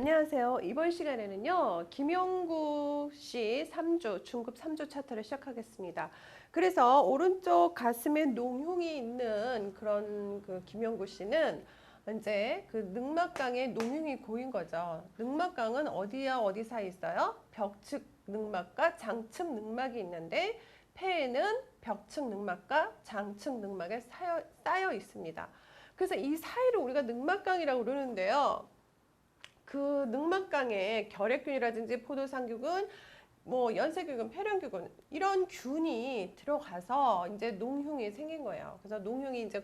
안녕하세요. 이번 시간에는요, 김용구 씨 3주, 중급 3주 차트를 시작하겠습니다. 그래서 오른쪽 가슴에 농흉이 있는 그런 그 김용구 씨는 이제 그 늑막강에 농흉이 고인 거죠. 늑막강은 어디와 어디 사이에 있어요? 벽측 늑막과 장측 늑막이 있는데 폐에는 벽측 늑막과 장측 늑막에 쌓여 있습니다. 그래서 이 사이를 우리가 늑막강이라고 그러는데요. 그 늑막강에 결핵균이라든지 포도상균, 뭐 연세균, 폐렴균 이런 균이 들어가서 이제 농흉이 생긴 거예요. 그래서 농흉이 이제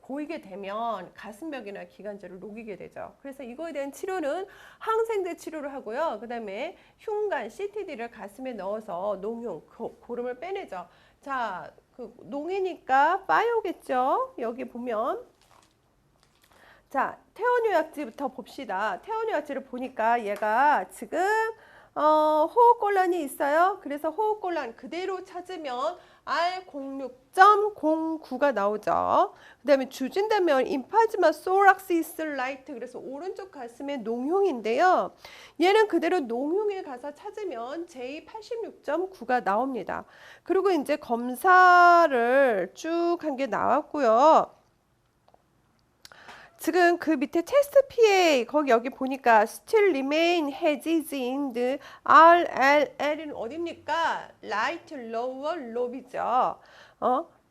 고이게 되면 가슴벽이나 기관지를 녹이게 되죠. 그래서 이거에 대한 치료는 항생제 치료를 하고요. 그다음에 흉관, CTD를 가슴에 넣어서 농흉, 고름을 빼내죠. 자, 그 농이니까 파이오겠죠. 여기 보면. 자, 태원요약지부터 봅시다. 태원요약지를 보니까 얘가 지금 호흡곤란이 있어요. 그래서 호흡곤란 그대로 찾으면 R06.09가 나오죠. 그 다음에 주진되면 임파즈마 소락시스 라이트, 그래서 오른쪽 가슴에 농흉인데요. 얘는 그대로 농흉에 가서 찾으면 J86.9가 나옵니다. 그리고 이제 검사를 쭉 한 게 나왔고요. 지금 그 밑에 체스트 PA 거기 여기 보니까 still remain has in the RLL은 어딥니까? right lower lobe이죠.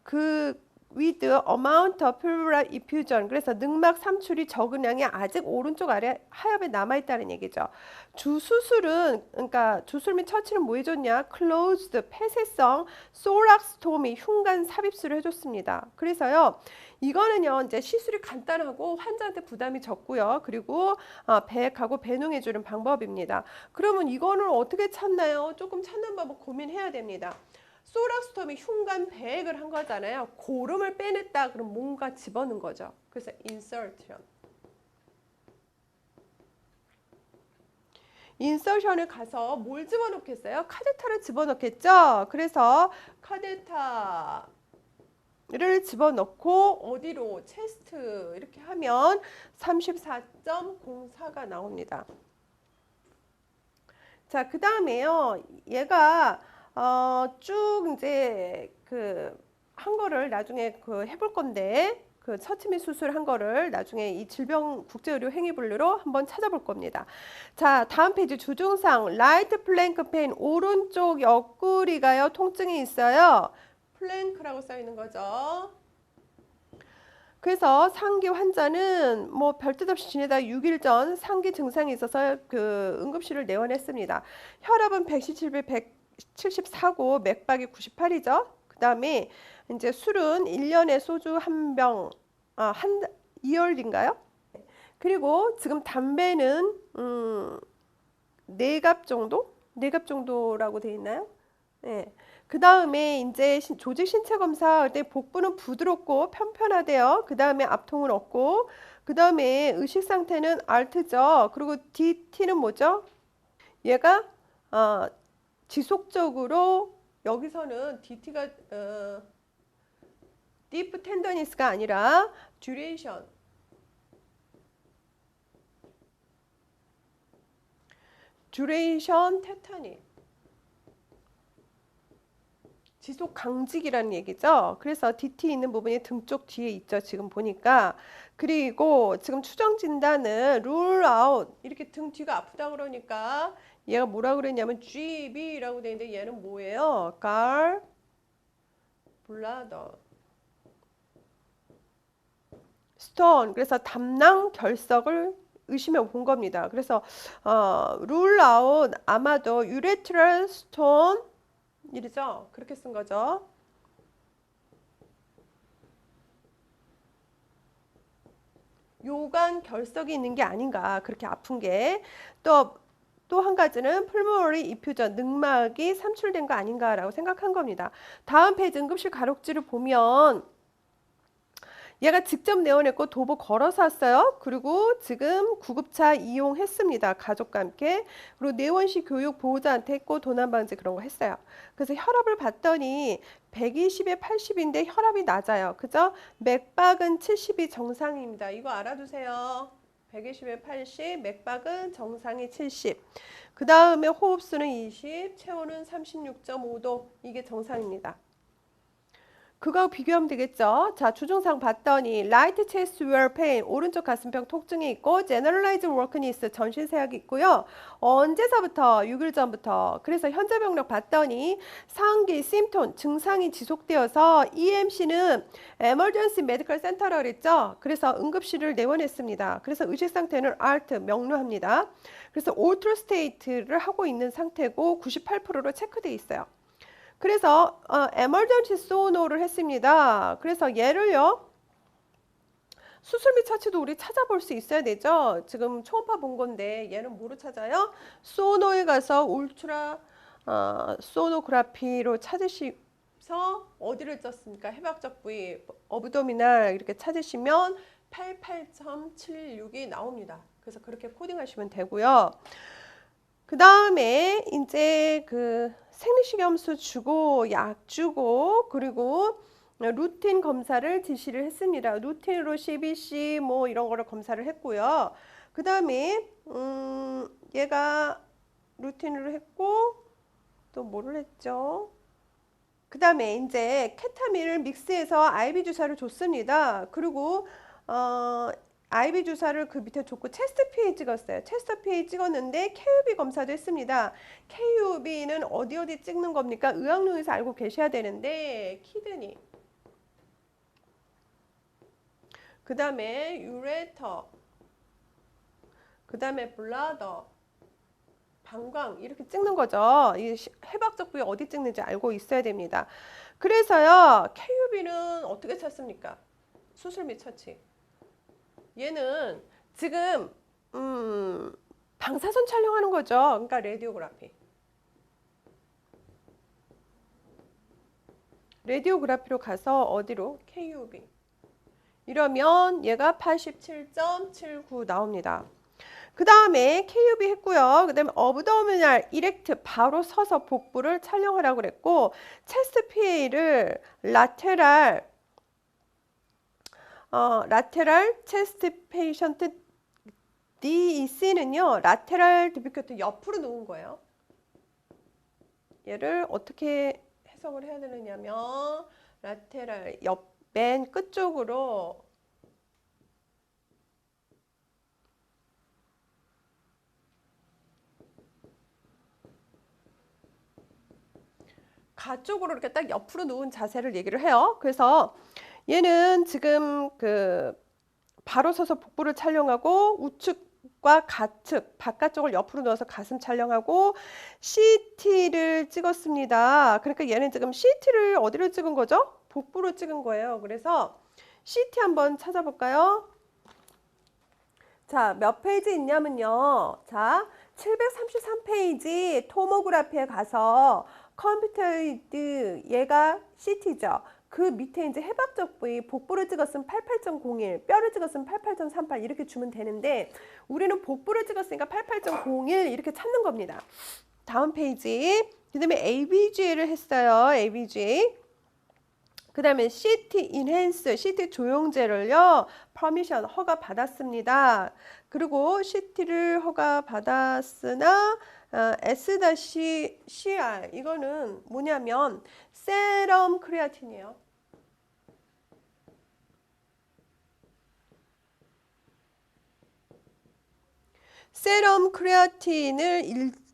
그 with amount of pleural effusion, 그래서 늑막 삼출이 적은 양이 아직 오른쪽 아래 하엽에 남아있다는 얘기죠. 주수술은, 그러니까 주술 및 처치는 뭐 해줬냐? closed 폐쇄성 소락스토미 흉관 삽입술을 해줬습니다. 그래서요, 이거는요, 이제 시술이 간단하고 환자한테 부담이 적고요. 그리고 배액하고 배농해주는 방법입니다. 그러면 이거는 어떻게 찾나요? 조금 찾는 방법 고민해야 됩니다. 소락스토미 흉관 배액을 한 거잖아요. 고름을 빼냈다. 그럼 뭔가 집어넣은 거죠. 그래서 인서션. 인서션을 가서 뭘 집어넣겠어요? 카데타를 집어넣겠죠. 그래서 카데타 를 집어넣고 어디로? 체스트 이렇게 하면 34.04가 나옵니다. 자, 그 다음에요. 얘가 쭉 이제 그 한 거를 나중에 그 해볼 건데, 그 처치 및 수술 한 거를 나중에 이 질병 국제의료 행위분류로 한번 찾아볼 겁니다. 자, 다음 페이지 주증상 라이트 플랭크 페인, 오른쪽 옆구리가요 통증이 있어요. 플랭크라고 써 있는 거죠. 그래서 상기 환자는 뭐 별뜻 없이 지내다 6일 전 상기 증상이 있어서 그 응급실을 내원했습니다. 혈압은 117, 174고 맥박이 98이죠. 그 다음에 이제 술은 1년에 소주 한 병, 한 2열인가요? 그리고 지금 담배는 4갑 정도? 4갑 정도라고 돼 있나요? 네. 그 다음에 이제 조직 신체 검사 할 때 복부는 부드럽고 편편하대요. 그 다음에 압통은 없고, 그 다음에 의식 상태는 알트죠. 그리고 DT는 뭐죠? 얘가 지속적으로, 여기서는 DT가 deep tenderness가 아니라 duration, 테타닉, 지속 강직이라는 얘기죠. 그래서 DT 있는 부분이 등 쪽 뒤에 있죠. 지금 보니까. 그리고 지금 추정 진단은 rule out, 이렇게 등 뒤가 아프다 그러니까 얘가 뭐라 그랬냐면 GB라고 돼 있는데 얘는 뭐예요? gall bladder stone, 그래서 담낭 결석을 의심해 본 겁니다. 그래서 rule out 아마도 urethral stone 이죠. 그렇게 쓴 거죠. 요관 결석이 있는 게 아닌가, 그렇게 아픈 게. 또 한 가지는 pulmonary effusion, 늑막이 삼출된 거 아닌가라고 생각한 겁니다. 다음 페이지 응급실 가록지를 보면 얘가 직접 내원했고 도보 걸어서 왔어요. 그리고 지금 구급차 이용했습니다. 가족과 함께. 그리고 내원시 교육 보호자한테 했고 도난방지 그런 거 했어요. 그래서 혈압을 봤더니 120에 80인데 혈압이 낮아요. 그죠? 맥박은 70이 정상입니다. 이거 알아두세요. 120에 80, 맥박은 정상이 70. 그 다음에 호흡수는 20, 체온은 36.5도. 이게 정상입니다. 그거하고 비교하면 되겠죠. 자, 주증상 봤더니 right chest wall pain, 오른쪽 가슴병 통증이 있고 generalized weakness, 전신세약이 있고요. 언제서부터? 6일 전부터. 그래서 현재 병력 봤더니 상기 심톤, 증상이 지속되어서 EMC는 emergency medical center라고 그랬죠. 그래서 응급실을 내원했습니다. 그래서 의식 상태는 ALT, 명료합니다. 그래서 alter state를 하고 있는 상태고 98%로 체크돼 있어요. 그래서 에머전시 소노를 했습니다. 그래서 얘를요, 수술 및 처치도 우리 찾아볼 수 있어야 되죠. 지금 초음파 본 건데 얘는 뭐로 찾아요? 소노에 가서 울트라 소노그라피로 찾으셔서 어디를 쪘습니까? 해박적 부위, 어브도미날 이렇게 찾으시면 88.76이 나옵니다. 그래서 그렇게 코딩하시면 되고요. 그 다음에 이제 그 생리식염수 주고 약 주고 그리고 루틴 검사를 지시를 했습니다. 루틴으로 CBC 뭐 이런 거를 검사를 했고요. 그 다음에 얘가 루틴으로 했고 또 뭐를 했죠? 그 다음에 이제 케타민을 믹스해서 IV 주사를 줬습니다. 그리고 IV 주사를 그 밑에 줬고 체스트 PA 찍었어요. 체스트 PA 찍었는데 KUB 검사도 했습니다. KUB는 어디 찍는 겁니까? 의학용에서 알고 계셔야 되는데 키드니, 그 다음에 유레터, 그 다음에 블라더, 방광 이렇게 찍는 거죠. 이 해박적 부위 어디 찍는지 알고 있어야 됩니다. 그래서요, KUB는 어떻게 찾습니까? 수술 및 처치. 얘는 지금 방사선 촬영하는 거죠. 그러니까 라디오그라피. 라디오그라피로 가서 어디로? KUB. 이러면 얘가 87.79 나옵니다. 그 다음에 KUB 했고요. 그 다음에 어브도미널 이렉트 바로 서서 복부를 촬영하라고 그랬고 체스트 PA를 라테랄 체스트 페이션트 DEC는요. 라테랄 디비큐트 옆으로 누운 거예요. 얘를 어떻게 해석을 해야 되느냐면 라테랄 옆 맨 끝쪽으로 가쪽으로 이렇게 딱 옆으로 누운 자세를 얘기를 해요. 그래서 얘는 지금 그 바로 서서 복부를 촬영하고 우측과 가측 바깥쪽을 옆으로 넣어서 가슴 촬영하고 CT를 찍었습니다. 그러니까 얘는 지금 CT를 어디로 찍은 거죠? 복부로 찍은 거예요. 그래서 CT 한번 찾아볼까요? 자, 몇 페이지 있냐면요. 자, 733페이지 토모그래피에 가서 컴퓨터이드 얘가 CT죠. 그 밑에 이제 해박적 부위 복부를 찍었으면 88.01, 뼈를 찍었으면 88.38 이렇게 주면 되는데 우리는 복부를 찍었으니까 88.01 이렇게 찾는 겁니다. 다음 페이지. 그 다음에 ABG를 했어요. ABG. 그 다음에 CT 인핸스, CT 조영제를요. 퍼미션 허가 받았습니다. 그리고 CT를 허가 받았으나 S-CR 이거는 뭐냐면 세럼 크레아틴이에요. 세럼 크레아틴을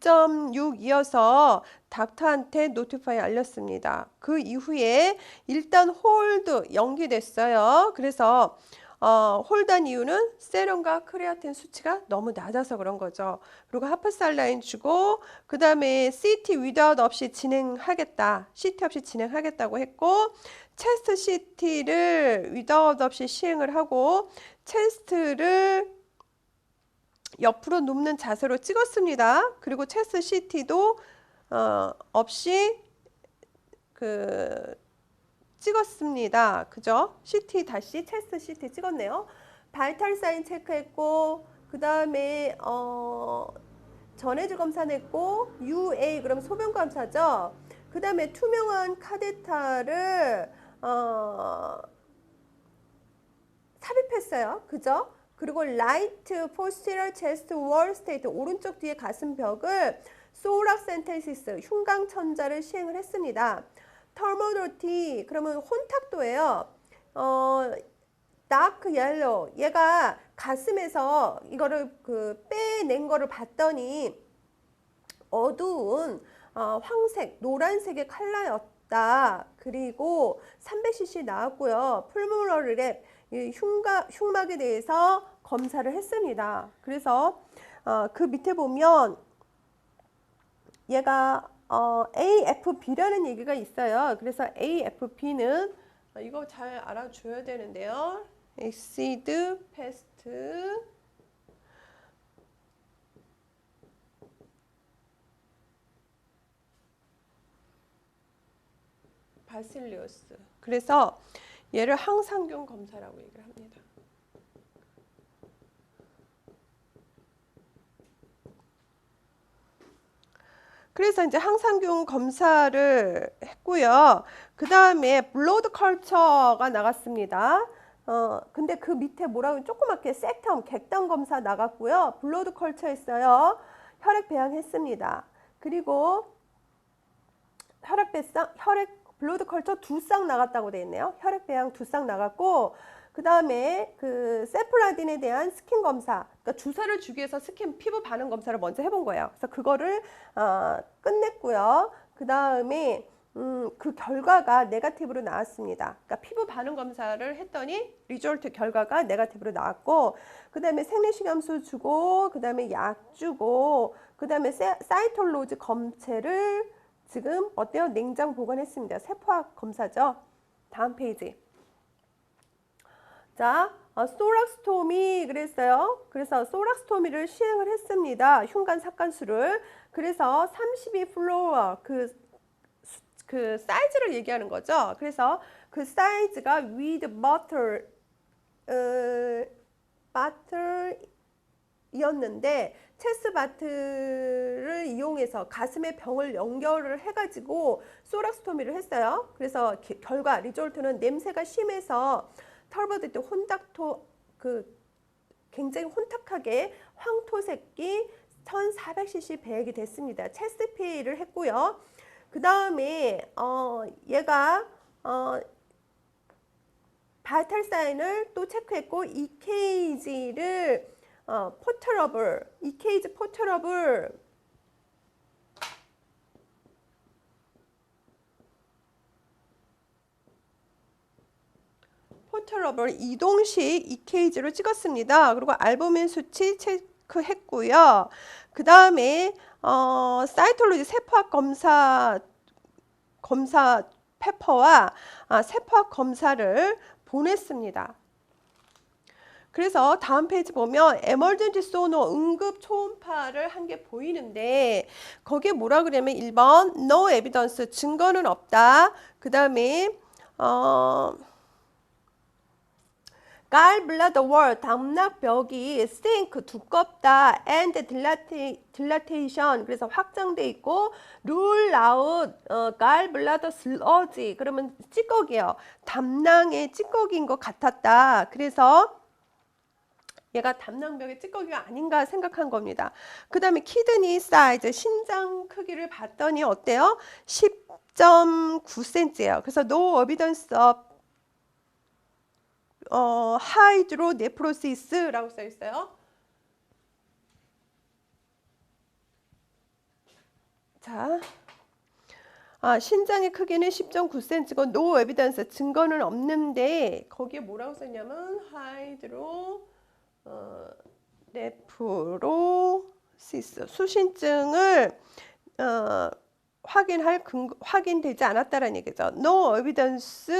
1.6이어서 닥터한테 노티파이 알렸습니다. 그 이후에 일단 홀드 연기됐어요. 그래서 홀드한 이유는 세럼과 크레아틴 수치가 너무 낮아서 그런 거죠. 그리고 하프살라인 주고 그 다음에 CT 위드아웃 없이 진행하겠다. CT 없이 진행하겠다고 했고 체스트 CT를 위드아웃 없이 시행을 하고 체스트를 옆으로 눕는 자세로 찍었습니다. 그리고 체스트 CT도 없이 찍었습니다. 그죠? CT 다시 체스트 CT 찍었네요. 바이탈 사인 체크했고 그 다음에 전해질 검사했고 UA 그럼 소변 검사죠. 그 다음에 투명한 카데타를 삽입했어요. 그죠? 그리고 right posterior chest wall state 오른쪽 뒤에 가슴벽을 thoracentesis 흉곽천자를 시행을 했습니다. thermodynamic 그러면 혼탁도예요. dark yellow 얘가 가슴에서 이거를 빼낸 거를 봤더니 어두운 황색, 노란색의 컬러였다. 그리고 300cc 나왔고요. pulmonary 랩 흉막에 대해서 검사를 했습니다. 그래서 그 밑에 보면 얘가 AFB라는 얘기가 있어요. 그래서 AFB는 이거 잘 알아줘야 되는데요. Acid Fast 바실리우스. 그래서 얘를 항상균 검사라고 얘기를 합니다. 그래서 이제 항상균 검사를 했고요. 그 다음에 블러드 컬처가 나갔습니다. 근데 그 밑에 뭐라고 조그맣게 섹텀, 객단 검사 나갔고요. 블러드 컬처 했어요. 혈액 배양했습니다. 그리고 블러드 컬처 2쌍 나갔다고 되어 있네요. 혈액 배양 2쌍 나갔고, 그 다음에 그 세프라딘에 대한 스킨 검사, 그러니까 주사를 주기 위해서 스킨 피부 반응 검사를 먼저 해본 거예요. 그래서 그거를 끝냈고요. 그 다음에 그 결과가 네거티브로 나왔습니다. 그러니까 피부 반응 검사를 했더니 리졸트 결과가 네거티브로 나왔고, 그 다음에 생리식염수 주고, 그 다음에 약 주고, 그 다음에 사이톨로즈 검체를 지금 어때요? 냉장 보관했습니다. 세포학 검사죠. 다음 페이지. 자, 소락스토미 그랬어요. 그래서 소락스토미를 시행을 했습니다. 흉관 삭간술을. 그래서 32 플로어 그 사이즈를 얘기하는 거죠. 그래서 그 사이즈가 with butter이었는데 체스 바트를 이용해서 가슴에 병을 연결을 해가지고 소락스토미를 했어요. 그래서 결과 리졸트는 냄새가 심해서 털버드 혼탁토 굉장히 혼탁하게 황토색이 1400cc 배액이 됐습니다. 체스트 피를 했고요. 그 다음에 얘가 바이탈 사인을 또 체크했고 EKG를 EKG 포트러블 이동식 EKG로 찍었습니다. 그리고 알부민 수치 체크했고요. 그 다음에 사이톨로지 세포학 검사 페퍼와 세포학 검사를 보냈습니다. 그래서 다음 페이지 보면 에머전시 소노 응급 초음파를 한 게 보이는데 거기에 뭐라 그러냐면 1번 no evidence 증거는 없다. 그 다음에 gallbladder wall 담낭벽이 sink 두껍다 and dilatation 그래서 확장돼 있고 rule out gallbladder sludge 그러면 찌꺼기예요. 담낭의 찌꺼기인 것 같았다. 그래서 얘가 담낭벽의 찌꺼기가 아닌가 생각한 겁니다. 그 다음에 키드니 사이즈 신장 크기를 봤더니 어때요? 10.9cm예요. 그래서 no evidence of 하이드로네프로시스라고 써 있어요. 자, 신장의 크기는 10.9cm고 no evidence 증거는 없는데 거기에 뭐라고 썼냐면 하이드로네프로시스 수신증을 확인되지 않았다라는 얘기죠. No evidence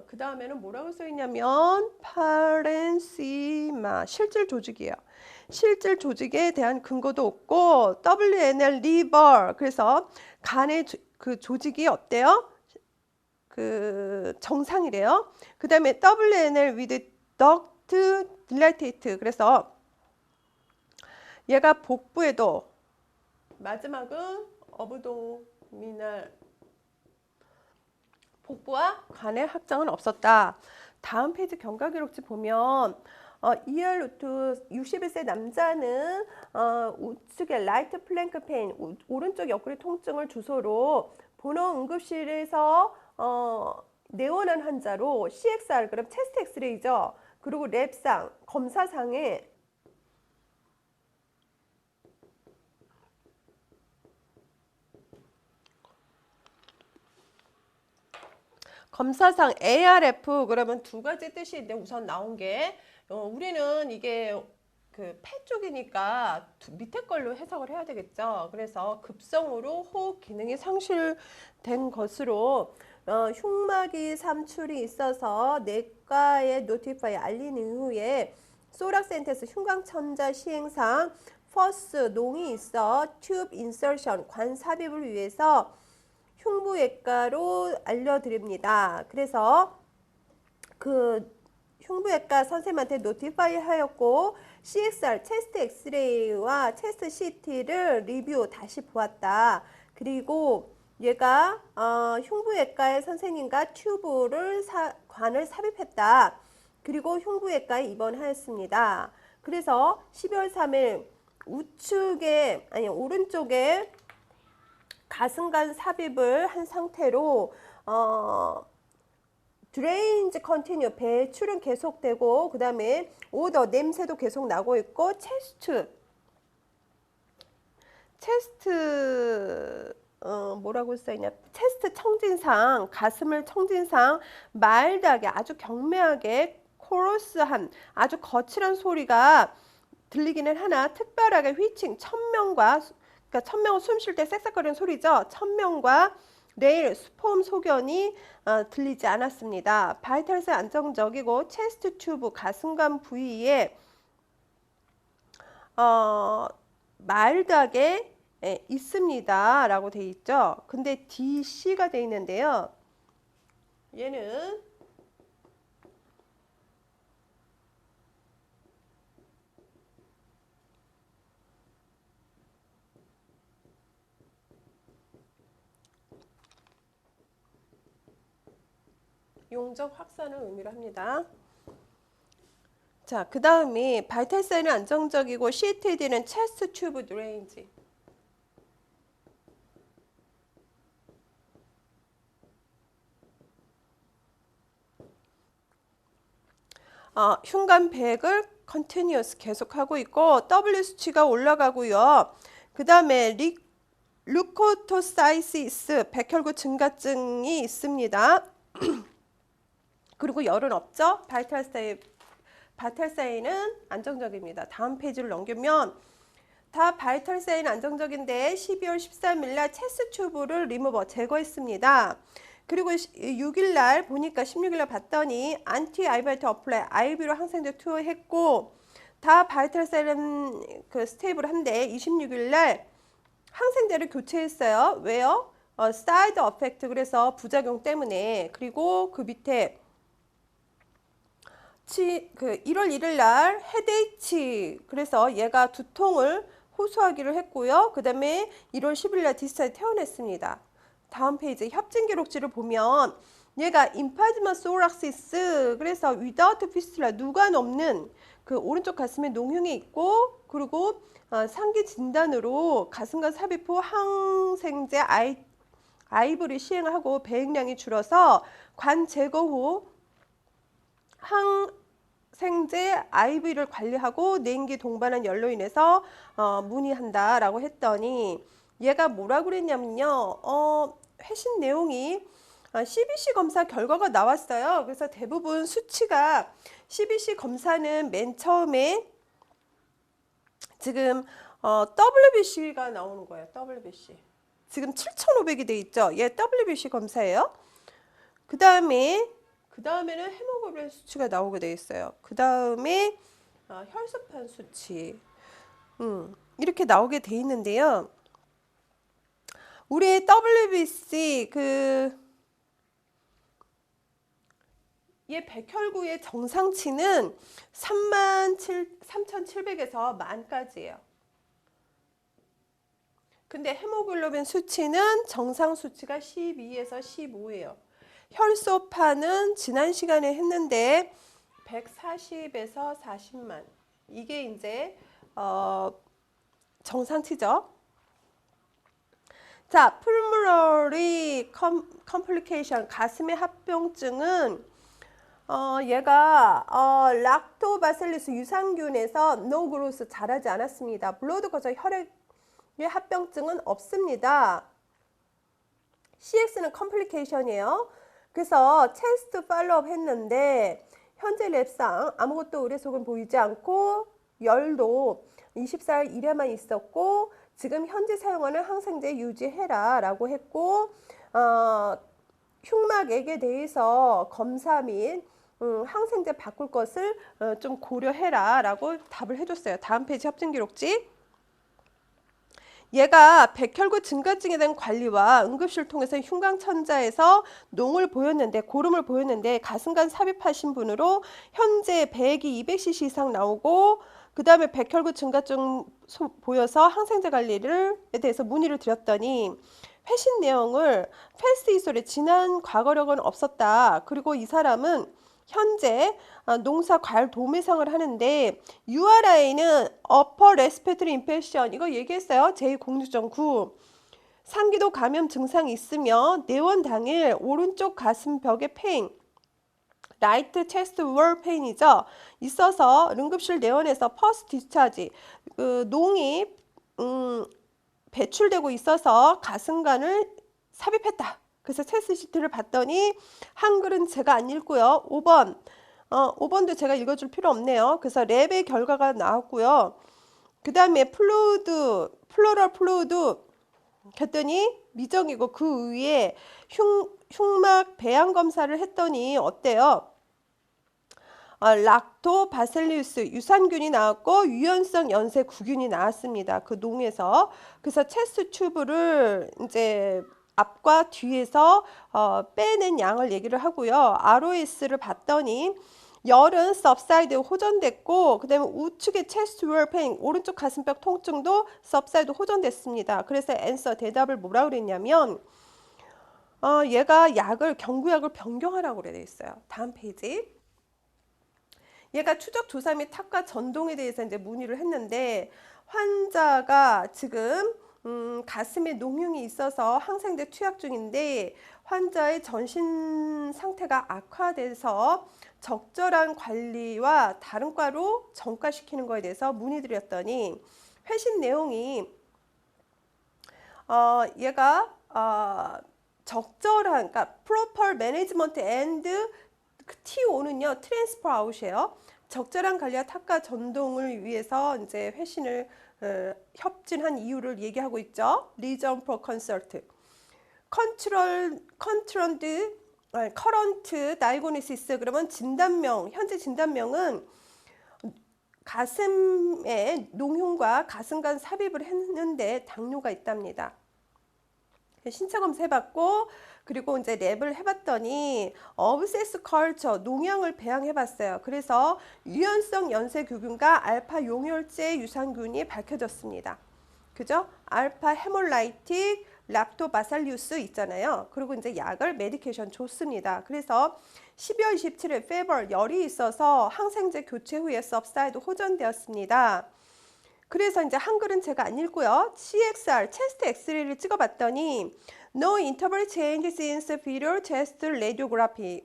그 다음에는 뭐라고 써있냐면 파렌시마 실질 조직이에요. 실질 조직에 대한 근거도 없고 WNL 리버 그래서 간의 그 조직이 어때요? 그 정상이래요. 그 다음에 WNL with duct dilatate 그래서 얘가 복부에도 마지막은 어브도미널 복부와 간의 확장은 없었다. 다음 페이지 경과기록지 보면 2열 루트 61세 남자는 우측에 라이트 플랭크 페인, 오른쪽 옆구리 통증을 주소로 본원 응급실에서 내원한 환자로 CXR, 그럼 체스트 엑스레이죠. 그리고 랩상, 검사상에 검사상 ARF, 그러면 두 가지 뜻이 있는데 우선 나온 게 우리는 이게 그 폐 쪽이니까 밑에 걸로 해석을 해야 되겠죠. 그래서 급성으로 호흡 기능이 상실된 것으로 흉막이 삼출이 있어서 내과에 노티파이 알린 이후에 소락센테스 흉곽천자 시행상 퍼스 농이 있어 튜브 인서션 관 삽입을 위해서 흉부외과로 알려드립니다. 그래서 그 흉부외과 선생님한테 노티파이 하였고 CXR 체스트 엑스레이와 체스트 CT를 리뷰 다시 보았다. 그리고 얘가 흉부외과의 선생님과 튜브를 관을 삽입했다. 그리고 흉부외과에 입원하였습니다. 그래서 12월 3일 오른쪽에 가슴간 삽입을 한 상태로 드레인즈 컨티뉴 배출은 계속되고 그 다음에 오더 냄새도 계속 나고 있고 체스트 뭐라고 써있냐, 체스트 청진상, 가슴을 청진상 마일드하게 아주 경미하게 코러스한 아주 거칠한 소리가 들리기는 하나 특별하게 휘칭 천명과, 그러니까 천명은 숨 쉴 때 쌕쌕거리는 소리죠. 천명과 레일, 스폼 소견이 들리지 않았습니다. 바이탈스 안정적이고 체스트 튜브 가슴관 부위에 마일드하게 있습니다 라고 돼 있죠. 근데 DC가 돼 있는데요. 얘는 용적 확산을 의미로 합니다. 자, 그 다음이 바이탈 사인은 안정적이고 CTD는 체스트 튜브 드레인지. 흉관 배액을 컨티뉴어스 계속하고 있고 W 수치가 올라가고요. 그 다음에 루코토사이시스 백혈구 증가증이 있습니다. 그리고 열은 없죠. 바이탈 사인은 안정적입니다. 다음 페이지를 넘기면 다 바이탈 사인 안정적인데 12월 13일 날 체스 튜브를 리무버 제거했습니다. 그리고 6일 날 보니까 16일 날 봤더니 안티 아이바이트 어플라이 IB로 항생제 투여했고 다 바이탈 사인은 그 스테이블한데 26일 날 항생제를 교체했어요. 왜요? 사이드 어펙트, 그래서 부작용 때문에. 그리고 그 밑에 1월 1일 날 헤드에이치, 그래서 얘가 두통을 호소하기를 했고요. 그 다음에 1월 10일 날 디스차지 퇴원했습니다. 다음 페이지 협진 기록지를 보면 얘가 임파즈마 소락시스, 그래서 without fistula, 누관 없는 그 오른쪽 가슴에 농흉이 있고, 그리고 상기 진단으로 가슴관 삽입 후 항생제 아이브를 시행하고 배액량이 줄어서 관 제거 후 항생제 IV를 관리하고 내인기 동반한 열로 인해서 문의한다라고 했더니 얘가 뭐라고 그랬냐면요. 회신 내용이 CBC 검사 결과가 나왔어요. 그래서 대부분 수치가 CBC 검사는 맨 처음에 지금 WBC가 나오는 거예요. WBC. 지금 7,500이 돼 있죠. 얘 WBC 검사예요. 그 다음에는 헤모글로빈 수치가 나오게 돼 있어요. 그 다음에 혈소판 수치 이렇게 나오게 돼 있는데요. 우리 WBC 얘 백혈구의 정상치는 3,700에서 10,000까지예요. 근데 헤모글로빈 수치는 정상 수치가 12에서 15예요. 혈소판은 지난 시간에 했는데 140에서 40만. 이게 이제 정상치죠. 자, pulmonary complication, 가슴의 합병증은 얘가 락토바실리스 유산균에서 no growth, 자라지 않았습니다. 블러드 거저 혈액의 합병증은 없습니다. CX는 complication이에요. 그래서 체스트 팔로업 했는데 현재 랩상 아무것도 의뢰 속은 보이지 않고 열도 24일 이래만 있었고 지금 현재 사용하는 항생제 유지해라 라고 했고 흉막액에 대해서 검사 및 항생제 바꿀 것을 좀 고려해라 라고 답을 해줬어요. 다음 페이지 협진기록지. 얘가 백혈구 증가증에 대한 관리와 응급실 통해서 흉광천자에서 농을 보였는데 고름을 보였는데 가슴간 삽입하신 분으로 현재 백이 200cc 이상 나오고 그 다음에 백혈구 증가증 보여서 항생제 관리에 대해서 문의를 드렸더니 회신 내용을 패스트 히스토리 지난 과거력은 없었다. 그리고 이 사람은 현재 농사 과일 도매상을 하는데 URI는 Upper Respiratory Infection 이거 얘기했어요. 제206.9 상기도 감염 증상이 있으며 내원 당일 오른쪽 가슴 벽에 페인 라이트 체스트 월 페인이죠. 있어서 응급실 내원에서 퍼스트 디스차지 농이 배출되고 있어서 가슴관을 삽입했다. 그래서 체스트 시트를 봤더니 한글은 제가 안 읽고요. 5번도 제가 읽어줄 필요 없네요. 그래서 랩의 결과가 나왔고요. 그 다음에 플로럴 플루이드 했더니 미정이고 그 위에 흉막 배양 검사를 했더니 어때요? 락토바실리우스 유산균이 나왔고 유연성 연쇄 구균이 나왔습니다. 그 농에서. 그래서 체스트 튜브를 이제 앞과 뒤에서 빼낸 양을 얘기를 하고요. ROS를 봤더니 열은 subside 호전됐고 그 다음에 우측의 chest wall pain 오른쪽 가슴뼈 통증도 subside 호전됐습니다. 그래서 answer 대답을 뭐라 그랬냐면 얘가 경구약을 변경하라고 그래 있어요. 다음 페이지. 얘가 추적 조사 및 탁과 전동에 대해서 이제 문의를 했는데 환자가 지금 가슴에 농흉이 있어서 항생제 투약 중인데 환자의 전신 상태가 악화돼서 적절한 관리와 다른 과로 전과시키는 것에 대해서 문의드렸더니 회신 내용이 얘가 적절한 그러니까 proper management and TO는요 transfer out이에요. 적절한 관리와 탁과 전동을 위해서 이제 회신을 협진한 이유를 얘기하고 있죠. Reason for consult. current diagnosis 그러면 진단명, 현재 진단명은 가슴에 농흉과 가슴간 삽입을 했는데 당뇨가 있답니다. 신체 검사 해봤고 그리고 이제 랩을 해봤더니 어브세스 컬처 농양을 배양해봤어요. 그래서 유연성 연쇄균과 알파 용혈제 유산균이 밝혀졌습니다. 그죠? 알파 헤몰라이틱 락토바실리우스 있잖아요. 그리고 이제 약을 메디케이션 줬습니다. 그래서 12월 27일 페버 열이 있어서 항생제 교체 후에 subside 호전되었습니다. 그래서 이제 한글은 제가 안 읽고요. CXR 체스트 엑스레이를 찍어봤더니 No interval change since superior chest radiography.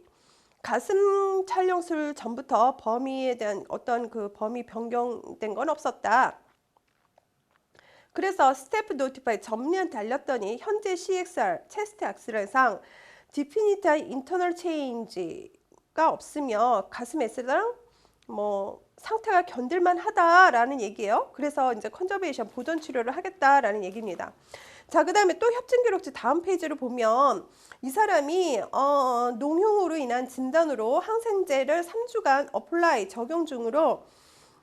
가슴 촬영술 전부터 범위에 대한 어떤 그 범위 변경된 건 없었다. 그래서 스태프 노티파이 전면 달렸더니 현재 CXR 체스트 엑스레이상 디피니트한 인터널 체인지가 없으며 가슴 S랑 뭐 상태가 견딜만 하다라는 얘기예요. 그래서 이제 컨저베이션 보존 치료를 하겠다라는 얘기입니다. 자, 그 다음에 또 협진기록지 다음 페이지를 보면 이 사람이 농흉으로 인한 진단으로 항생제를 3주간 어플라이 적용 중으로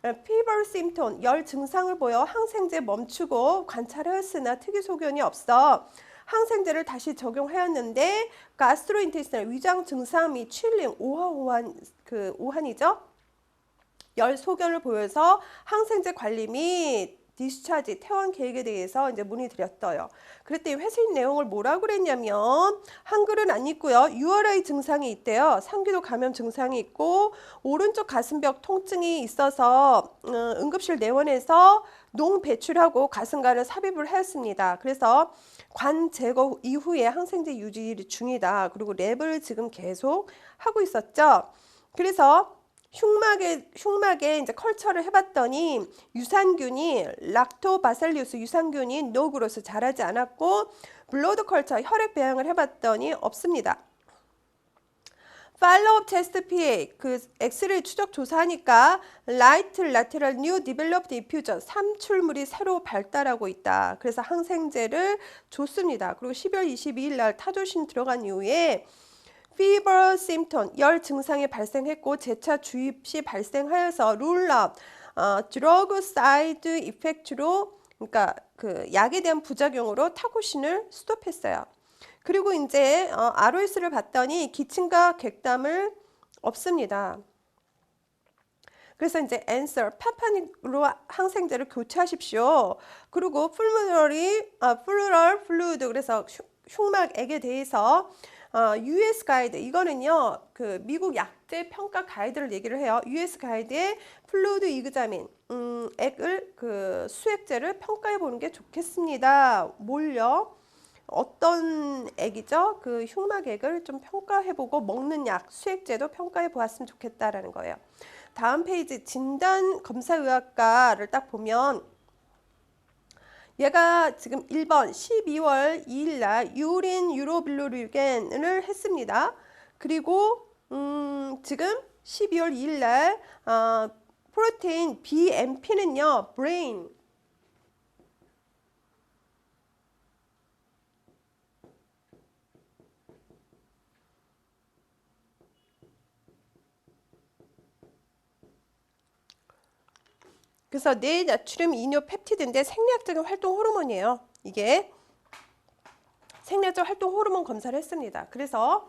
피버 심톤 열 증상을 보여 항생제 멈추고 관찰하였으나 특이 소견이 없어 항생제를 다시 적용하였는데 가스트로인테스티널 위장 증상 및 칠링 오한이죠. 열 소견을 보여서 항생제 관리 및 디스차지 퇴원 계획에 대해서 이제 문의드렸어요. 그랬더니 회신 내용을 뭐라고 그랬냐면 한글은 안 있고요. URI 증상이 있대요. 상기도 감염 증상이 있고 오른쪽 가슴벽 통증이 있어서 응급실 내원해서 농 배출하고 가슴관을 삽입을 하였습니다. 그래서 관 제거 이후에 항생제 유지 중이다. 그리고 랩을 지금 계속 하고 있었죠. 그래서 흉막에 이제 컬처를 해봤더니 유산균이 락토바실리우스 유산균이 노그로스 자라지 않았고 블러드 컬처 혈액 배양을 해봤더니 없습니다. 팔로우업 테스트 PA 그 엑스레이 추적 조사하니까 라이트 라테럴 뉴 디벨롭 디퓨저 삼출물이 새로 발달하고 있다. 그래서 항생제를 줬습니다. 그리고 12월 22일 날 타조신 들어간 이후에 fever symptom 열 증상이 발생했고 재차 주입 시 발생하여서 룰럽 드러그 사이드 이펙트로 그러니까 그 약에 대한 부작용으로 타고신을 스톱했어요. 그리고 이제 ROS를 봤더니 기침과 객담을 없습니다. 그래서 이제 answer 파파닉으로 항생제를 교체하십시오. 그리고 플루럴 플루이드 그래서 흉막액에 대해서 US 가이드 이거는요 그 미국 약제 평가 가이드를 얘기를 해요. US 가이드에 플루이드 이그자민 액을 그 수액제를 평가해 보는 게 좋겠습니다. 뭘요? 어떤 액이죠? 그 흉막액을 좀 평가해보고 먹는 약, 수액제도 평가해 보았으면 좋겠다라는 거예요. 다음 페이지 진단검사의학과를 딱 보면 얘가 지금 1번 12월 2일 날 유린 유로빌루리겐을 했습니다. 그리고 지금 12월 2일 날 프로테인 BMP는요. 브레인 그래서 뇌나트륨 이뇨 펩티드인데 생리학적인 활동 호르몬이에요. 이게 생리학적 활동 호르몬 검사를 했습니다. 그래서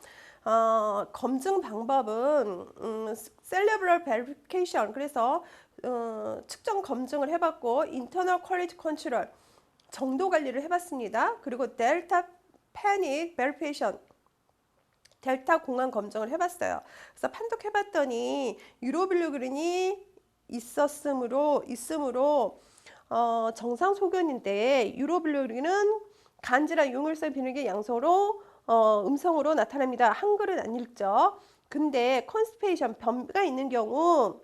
검증 방법은 셀레브럴 베리피케이션 그래서 측정 검증을 해봤고 인터널 퀄리티 컨트롤 정도 관리를 해봤습니다. 그리고 델타 패닉 베리피케이션 델타 공황 검증을 해봤어요. 그래서 판독해봤더니 유로빌루그린이 있음으로 정상 소견인데 유로빌루린은 간질환 융혈성 비뇨기 양소로 음성으로 나타납니다. 한글은 안 읽죠. 근데 컨스티페이션 변비가 있는 경우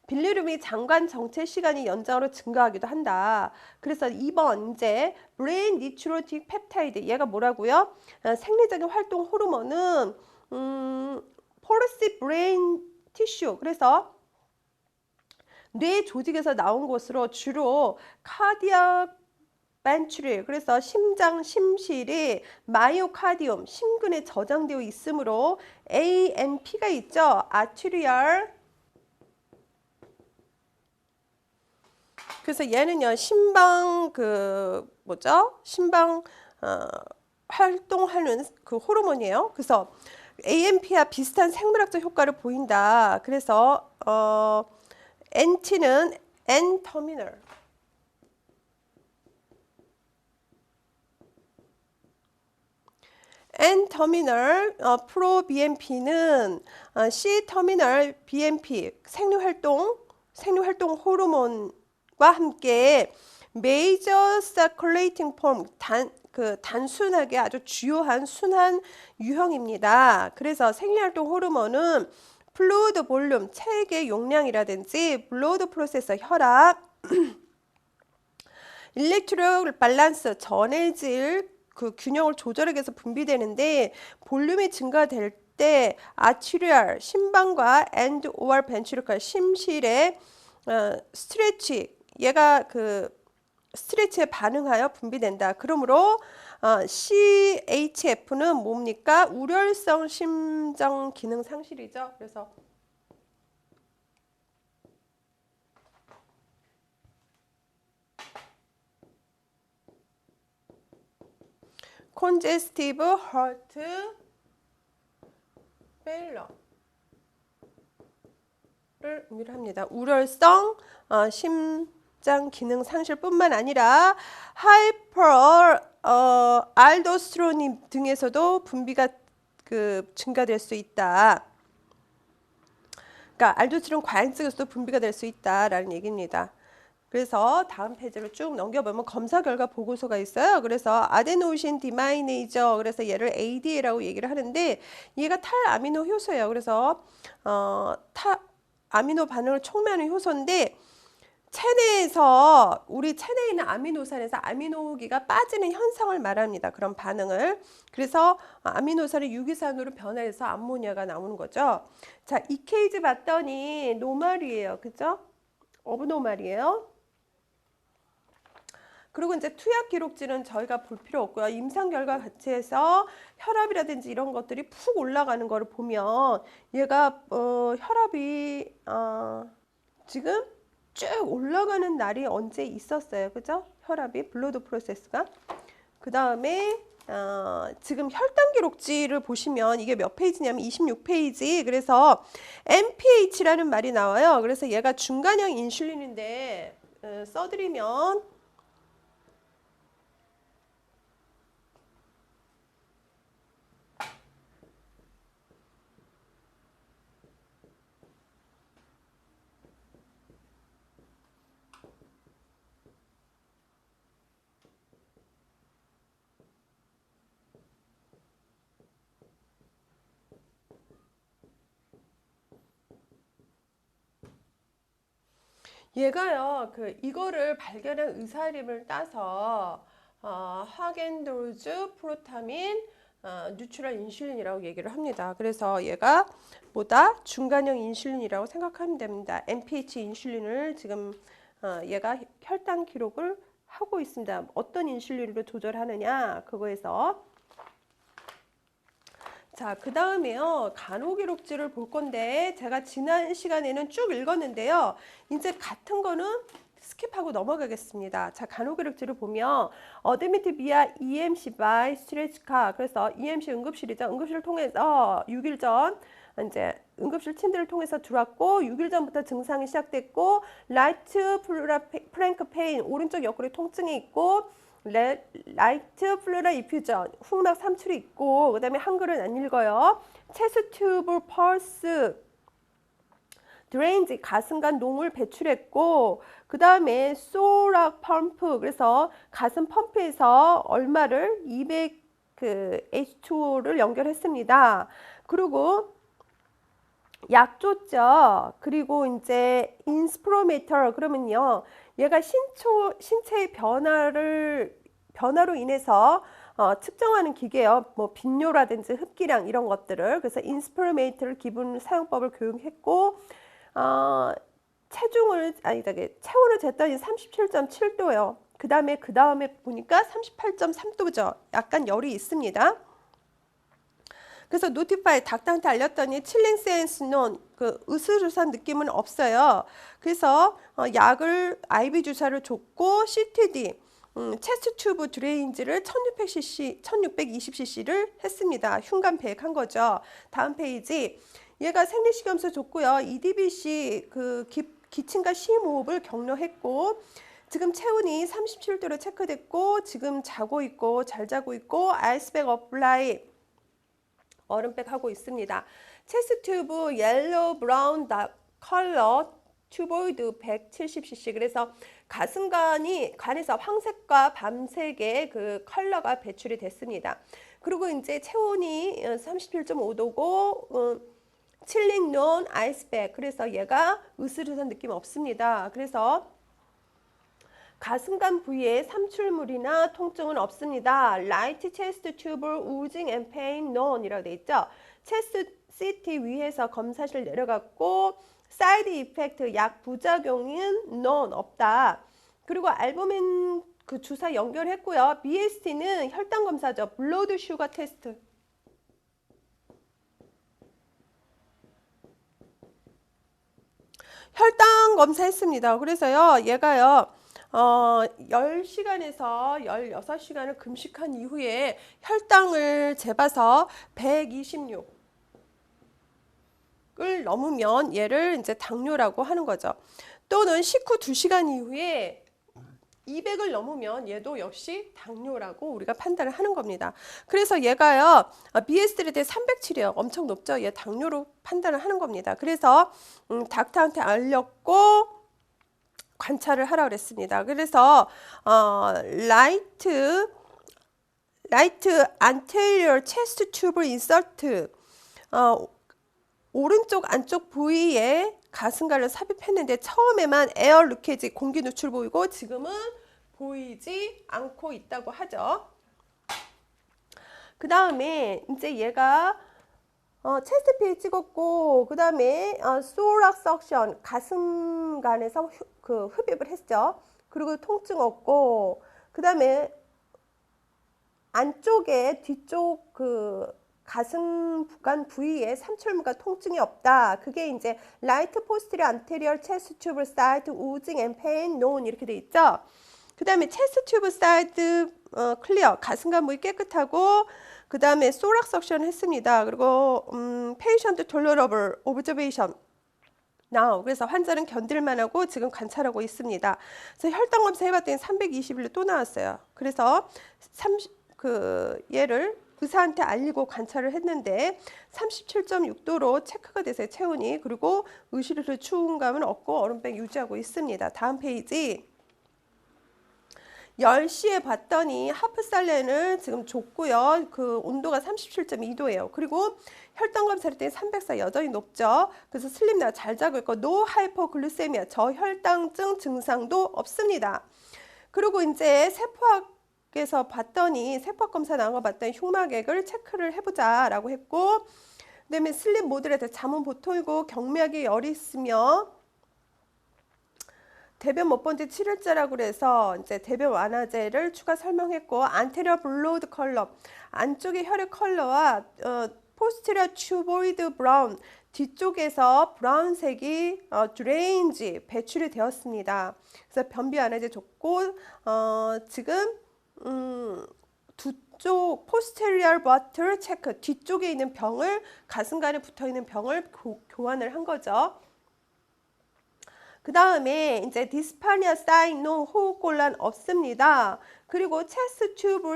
빌리루빈이 장관 정체 시간이 연장으로 증가하기도 한다. 그래서 2번 이제 브레인 니트로틱 펩타이드 얘가 뭐라고요? 생리적인 활동 호르몬은 포르시 브레인 티슈 그래서 뇌 조직에서 나온 것으로 주로 카디악 벤츄릴 그래서 심장 심실이 마이오카디움 심근에 저장되어 있으므로 ANP가 있죠. 아트리얼 그래서 얘는요 심방 그 뭐죠? 심방 활동하는 그 호르몬이에요. 그래서 ANP와 비슷한 생물학적 효과를 보인다. 그래서 NT는 N-터미널 N-터미널 프로 BMP는 C-터미널 BMP 생리활동 호르몬과 함께 메이저 서큘레이팅 폼 단순하게 아주 주요한 순환 유형입니다. 그래서 생리활동 호르몬은 플루이드 볼륨, 체액의 용량이라든지 블러드 프로세서 혈압, 일렉트로 밸런스, 전해질 그 균형을 조절하기 위해서 분비되는데 볼륨이 증가될 때 아트리얼, 심방과 and or 벤트리컬, 심실의 스트레치, 얘가 그 스트레치에 반응하여 분비된다. 그러므로 CHF는 뭡니까? 우렬성 심장 기능 상실이죠. 그래서 congestive heart failure를 의미합니다. 우렬성 장 기능 상실뿐만 아니라 하이퍼 알도스테론 등에서도 분비가 증가될 수 있다. 그러니까 알도스테론 과잉 쪽에서도 분비가 될 수 있다라는 얘기입니다. 그래서 다음 페이지를 쭉 넘겨보면 검사 결과 보고서가 있어요. 그래서 아데노신 디마이네이저, 그래서 얘를 ADA라고 얘기를 하는데 얘가 탈아미노 효소예요. 그래서 아미노 반응을 촉매하는 효소인데 체내에서 우리 체내에 있는 아미노산에서 아미노기가 빠지는 현상을 말합니다. 그런 반응을. 그래서 아미노산이 유기산으로 변화해서 암모니아가 나오는 거죠. 자, 이 케이지 봤더니 노말이에요. 그죠? 어브노말이에요. 그리고 이제 투약 기록지는 저희가 볼 필요 없고요. 임상 결과 자체에서 혈압이라든지 이런 것들이 푹 올라가는 거를 보면 얘가 혈압이 지금 쭉 올라가는 날이 언제 있었어요. 그죠? 혈압이 블러드 프로세스가. 그 다음에 지금 혈당 기록지를 보시면 이게 몇 페이지냐면 26페이지. 그래서 MPH라는 말이 나와요. 그래서 얘가 중간형 인슐린인데 써드리면 얘가요, 이거를 발견한 의사 이름을 따서 하겐도르즈 프로타민 뉴트럴 인슐린이라고 얘기를 합니다. 그래서 얘가 뭐다? 중간형 인슐린이라고 생각하면 됩니다. NPH 인슐린을 지금 얘가 혈당 기록을 하고 있습니다. 어떤 인슐린으로 조절하느냐 그거에서. 자, 그 다음에요. 간호기록지를 볼 건데 제가 지난 시간에는 쭉 읽었는데요. 이제 같은 거는 스킵하고 넘어가겠습니다. 자, 간호기록지를 보면 어드미트 비아 EMC by 스트레치카, 그래서 EMC 응급실이죠. 응급실을 통해서 6일 전 이제 응급실 침대를 통해서 들어왔고 6일 전부터 증상이 시작됐고 라이트 프랭크 페인, 오른쪽 옆구리 통증이 있고 라이트 플루라 이퓨전, 후막 삼출이 있고, 그 다음에 한글은 안 읽어요. 체스 튜브 펄스 드레인지, 가슴간 농을 배출했고, 그 다음에 소락 펌프, 그래서 가슴 펌프에서 얼마를 200 H2O를 연결했습니다. 그리고 약 줬죠. 그리고 이제 인스프로메터, 그러면요, 얘가 신체의 변화로 인해서 측정하는 기계예요. 뭐 빈뇨라든지 흡기량 이런 것들을. 그래서 인스프로메이터를 기본 사용법을 교육했고 체온을 쟀더니 37.7도예요. 그 다음에 보니까 38.3도죠. 약간 열이 있습니다. 그래서 노티파이 닥터한테 알렸더니 칠링 센스 논, 으스스한 느낌은 없어요. 그래서 약을 IV 주사를 줬고 CTD, 체스트 튜브 드레인지를 1620cc를 했습니다. 흉관 배액한 거죠. 다음 페이지. 얘가 생리식염수 줬고요. EDBC 기침과 심호흡을 격려했고, 지금 체온이 37도로 체크됐고, 지금 자고 있고, 잘 자고 있고, 아이스백 어플라이 얼음백 하고 있습니다. 체스트 튜브 옐로우 브라운 컬러 튜보이드 170cc. 그래서 간에서 황색과 밤색의 컬러가 배출이 됐습니다. 그리고 이제 체온이 37.5도고 칠링 논 아이스백. 그래서 얘가 으스스한 느낌 없습니다. 그래서 가슴간 부위에 삼출물이나 통증은 없습니다. 라이트 체스트 튜브 우징 앤 페인 논이라고 돼 있죠. 체스트 CT 위에서 검사실 내려갔고 사이드 이펙트 약 부작용은 논 없다. 그리고 알부민 주사 연결했고요. BST는 혈당 검사죠. 블러드 슈거 테스트. 혈당 검사했습니다. 그래서요, 얘가요, 10시간에서 16시간을 금식한 이후에 혈당을 재봐서 126을 넘으면 얘를 이제 당뇨라고 하는 거죠. 또는 식후 2시간 이후에 200을 넘으면 얘도 역시 당뇨라고 우리가 판단을 하는 겁니다. 그래서 얘가요, BSD에 307이에요. 엄청 높죠? 얘 당뇨로 판단을 하는 겁니다. 그래서 닥터한테 알렸고 관찰을 하라고 그랬습니다. 그래서 라이트 anterior chest tube insert, 오른쪽 안쪽 부위에 가슴관을 삽입했는데 처음에만 에어 루케지, 공기 누출 보이고 지금은 보이지 않고 있다고 하죠. 그 다음에 이제 얘가 체스트 PA 찍었고, 그 다음에 소락 석션, 가슴간에서 흡입을 했죠. 그리고 통증 없고, 그 다음에 안쪽에 뒤쪽 가슴간 부위에 삼출물과 통증이 없다. 그게 이제 right posterior anterior chest tube side oozing and pain known 이렇게 돼 있죠. 그 다음에 chest tube side clear, 가슴간 부위 깨끗하고, 그 다음에 소락 석션 했습니다. 그리고 patient tolerable observation. now, 그래서 환자는 견딜만하고 지금 관찰하고 있습니다. 그래서 혈당 검사 해봤더니 321로 또 나왔어요. 그래서 얘를 의사한테 알리고 관찰을 했는데 37.6도로 체크가 됐어요. 체온이. 그리고 의식을 추운감은 없고 얼음백 유지하고 있습니다. 다음 페이지. 10시에 봤더니 하프살렌을 지금 줬고요. 그 온도가 37.2도예요. 그리고 혈당 검사할 때 304 여전히 높죠. 그래서 슬립나 잘 자고 있고 노 하이퍼글루세미아, 저혈당증 증상도 없습니다. 그리고 이제 세포학에서 봤더니 세포학 검사 나온 거 봤더니 흉막액을 체크를 해보자라고 했고, 그다음에 슬립 모드에 대해 잠은 보통이고 경미하게 열이 있으며 대변 못 본 지 7일째라고 그래서 이제 대변 완화제를 추가 설명했고, 안테리어 블로드 컬러, 안쪽의 혈액 컬러와 포스테리어 튜보이드 브라운, 뒤쪽에서 브라운색이 드레인지 배출이 되었습니다. 그래서 변비 완화제 줬고, 지금 두쪽 포스테리얼 버틀 체크, 뒤쪽에 있는 병을, 가슴간에 붙어 있는 병을 교환을 한 거죠. 그 다음에 이제 디스파니아 사인 노, 호흡곤란 없습니다. 그리고 체스트 튜브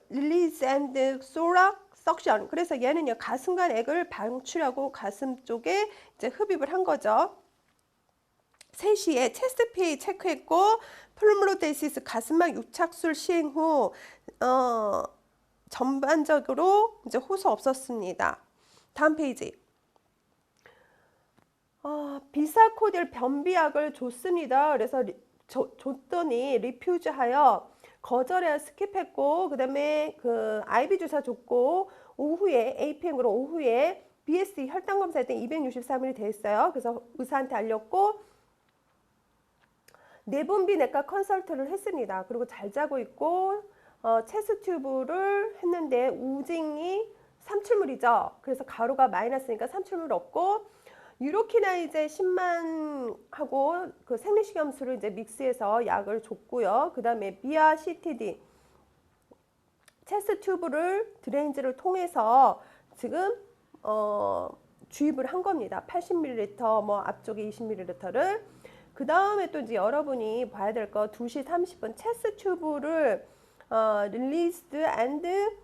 릴리즈 앤드 소락 석션. 그래서 얘는요 가슴간 액을 방출하고 가슴 쪽에 이제 흡입을 한 거죠. 3시에 체스트 PA 체크했고, 플루모로데시스 가슴막 유착술 시행 후 전반적으로 이제 호소 없었습니다. 다음 페이지. 비사코딜 변비약을 줬습니다. 그래서 줬더니 리퓨즈하여 거절해 스킵했고, 그 다음에 IV 주사 줬고, 오후에 APM으로 오후에 BSD 혈당 검사할 때 263일이 됐어요. 그래서 의사한테 알렸고, 내분비 내과 컨설트를 했습니다. 그리고 잘 자고 있고, 체스 튜브를 했는데 우징이 삼출물이죠. 그래서 가루가 마이너스니까 삼출물 없고, 유로키나이제 10만 하고 그 생리식염수를 이제 믹스해서 약을 줬고요. 그 다음에 비아 CTD 체스 튜브를 드레인지를 통해서 지금 주입을 한 겁니다. 80ml, 뭐 앞쪽에 20ml를. 그 다음에 또 이제 여러분이 봐야 될 거 2시 30분 체스 튜브를 릴리스드 앤드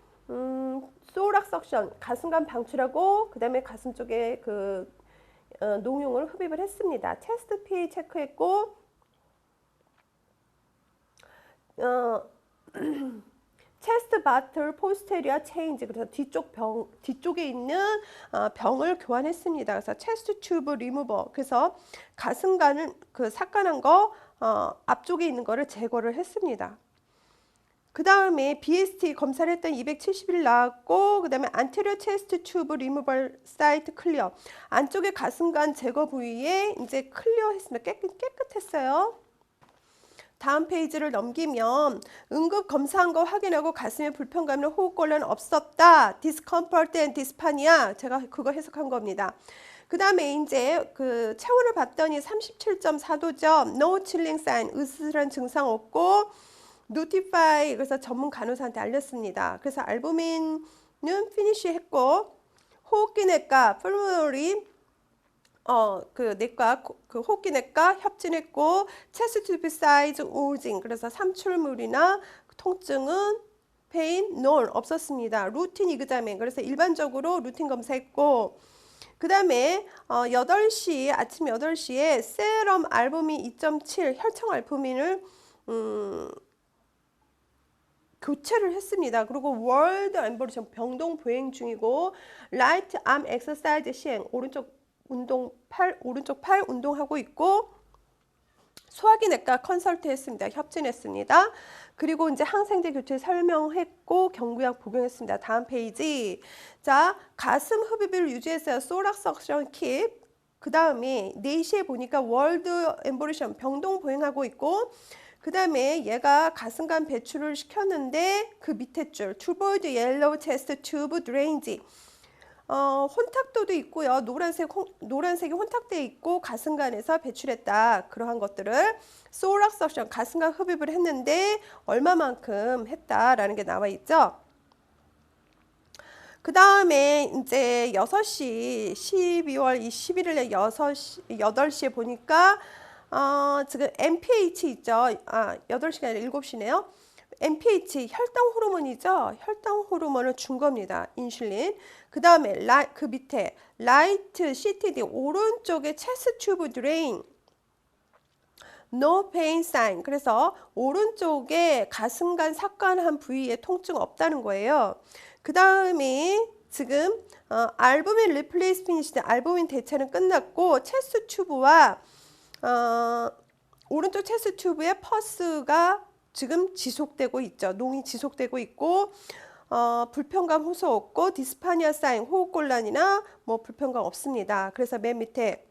소락 석션, 가슴간 방출하고, 그 다음에 가슴 쪽에 농용을 흡입을 했습니다. 체스트 PA 체크했고, 체스트 바틀 포스테리아 체인지, 그래서 뒤쪽에 있는 병을 교환했습니다. 그래서 체스트 튜브 리무버, 그래서 가슴간을 삭간한 거 앞쪽에 있는 거를 제거를 했습니다. 그 다음에 BST 검사를 했더니 270일 나왔고, 그 다음에 안테리어 체스트 튜브 리무벌 사이트 클리어, 안쪽에 가슴간 제거 부위에 이제 클리어 했습니다. 깨끗했어요. 다음 페이지를 넘기면 응급 검사한 거 확인하고 가슴에 불편감이나 호흡곤란 없었다. 디스컴포트 앤 디스파니아, 제가 그거 해석한 겁니다. 그 다음에 이제 체온을 봤더니 37.4도죠. No chilling sign, 으스스한 증상 없고, 노티파이, 그래서 전문 간호사한테 알렸습니다. 그래서 알부민은 피니시 했고, 호흡기내과, 풀모너리 그 내과, 그 호흡기 내과 협진했고, 체스트 튜브 사이즈 오징. 그래서 삼출물이나 통증은 페인, 논 없었습니다. 루틴 이그자민. 그래서 일반적으로 루틴 검사했고, 그 다음에 8시, 아침 8시에 세럼 알부민 2.7, 혈청 알부민을 교체를 했습니다. 그리고 월드 엠버리션 병동 보행 중이고 라이트 암 엑서사이즈 시행 오른쪽 팔 운동하고 있고 소화기 내과 컨설트 했습니다. 협진했습니다. 그리고 이제 항생제 교체 설명했고 경구약 복용했습니다. 다음 페이지. 자, 가슴 흡입을 유지했어요. 소락 석션 킵. 그 다음에 4시에 보니까 월드 엠보리션 병동 보행하고 있고 그 다음에 얘가 가슴간 배출을 시켰는데 그 밑에 줄 투보이드 옐로우 체스트 튜브 드레인지 혼탁도도 있고요. 노란색이 혼탁되어 있고 가슴간에서 배출했다. 그러한 것들을 소락 석션 가슴간 흡입을 했는데 얼마만큼 했다라는 게 나와 있죠. 그 다음에 이제 6시 12월 21일에 8시에 보니까 지금 MPH 있죠. 8시가 아니라 7시네요. MPH 혈당 호르몬이죠. 혈당 호르몬을 준 겁니다. 인슐린. 그 다음에 그 밑에 라이트 CTD 오른쪽에 체스트 튜브 드레인 No pain sign. 그래서 오른쪽에 가슴간 삭관한 부위에 통증 없다는 거예요. 그 다음에 지금 알부민 리플레이스먼트 알부민 대체는 끝났고 체스트 튜브와 오른쪽 체스트 튜브에 퍼스가 지금 지속되고 있죠. 농이 지속되고 있고 불편감 호소 없고 디스파니아 사인 호흡곤란이나 뭐 불편감 없습니다. 그래서 맨 밑에